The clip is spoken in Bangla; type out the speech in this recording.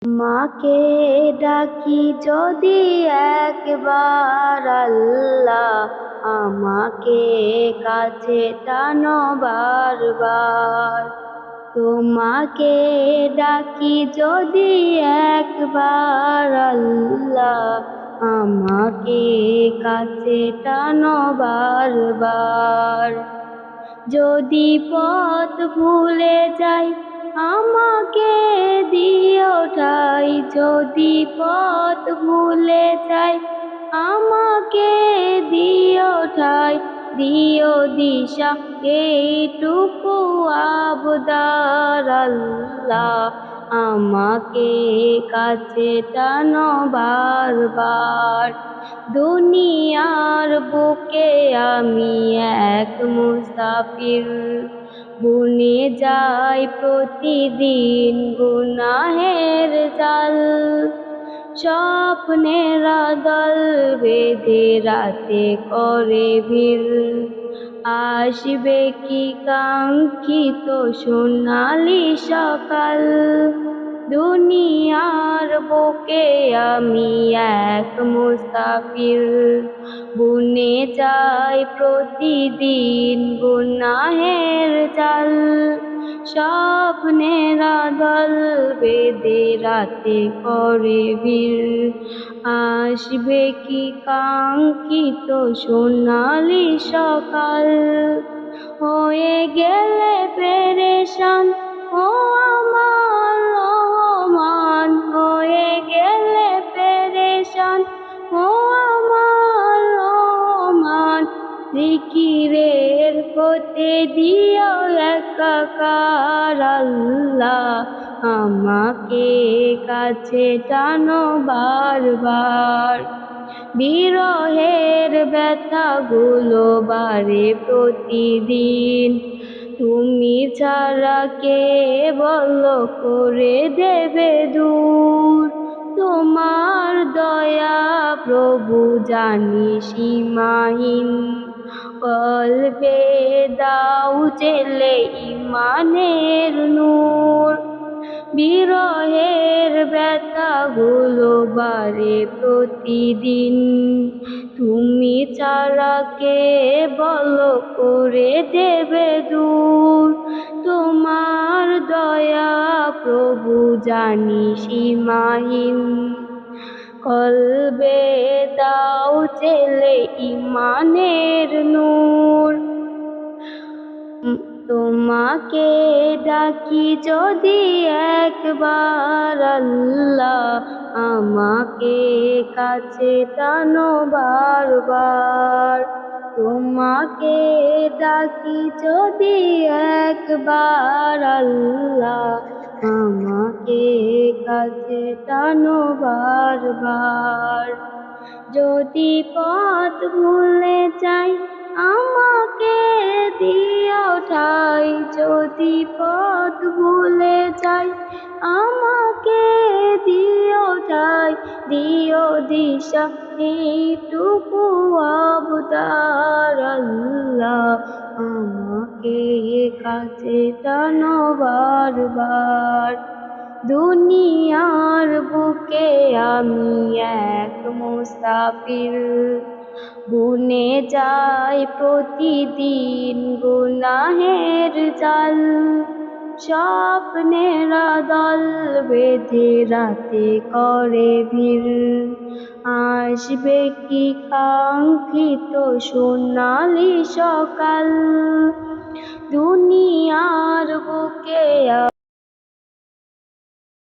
মাকে ডাকি যদি একবার আল্লাহ, আমাকে কাছে টানো বারবার। তোমাকে ডাকি যদি একবার আল্লাহ, আমাকে কাছে টানো বারবার। যদি পথ ভুলে যাই আমাকে দিও ঠাই, যদি পথ ভুলে যাই আমাকে দিও ঠাই, দিও দিশা এইটুকু আবদার আল্লাহ, আমাকে কাছে টানো বারবার। দুনিয়ার বুকে আমি এক মুসাফির, বুনে যাই প্রতিদিন গুনাহের জাল। স্বপ্নের দল বেঁধে রাতে করে ভিড়, আসবে কি কাঙ্ক্ষিত সোনালি সকাল। দুনিয়ার বুকে আমি এক মুসাফির, বুনে যাই প্রতিদিন গুনাহের জাল। স্বপ্নের দল বেঁধে রাতে করে ভিড়, আসবে কি কাঙ্ক্ষিত সোনালি সকাল। হয়ে গেলে পেরেশান ও আমার রহমান, হয়ে গেলে পেরেশান ও আমার রহমান। জিকিরের হতে দিও একাকার আল্লাহ, আমাকে কাছে টানো বারবার। বিরহের ব্যথাগুলো বাড়ে প্রতিদিন, তুমি ছাড়া কে বলো করে দেবে দূর। তোমার দয়া প্রভু জানি সীমাহীন, কলবে দাও জেলে ইমানের নূর। বিরহের ব্যথাগুলো বাড়ে প্রতিদিন, তুমি ছাড়া কে বলো করে দেবে দূর। তোমার দয়া প্রভু জানি সীমাহীন, কলবে দাও জেলে ইমানের নূর। তোমাকে ডাকি যদি একবার আল্লাহ, আমাকে কাছে টানো বারবার। তোমাকে ডাকি যদি একবার আল্লাহ, আমাকে কাছে টানো বারবার। যদি পথ ভুলে যাই আমাকে দিও ঠাই, যদি পথ ভুলে যাই আমাকে দিও ঠাই, দিও দিশা এইটুকু আবদার আল্লাহ, আমাকে কাছে টানো বারবার। দুনিয়ার বুকে আমি এক মুসাফির, বুনে যাই প্রতিদিন গুনাহের জাল। স্বপ্নের দল বেঁধে রাতে করে ভিড়, আসবে কি কাঙ্ক্ষিত সোনালি সকাল। দুনিয়া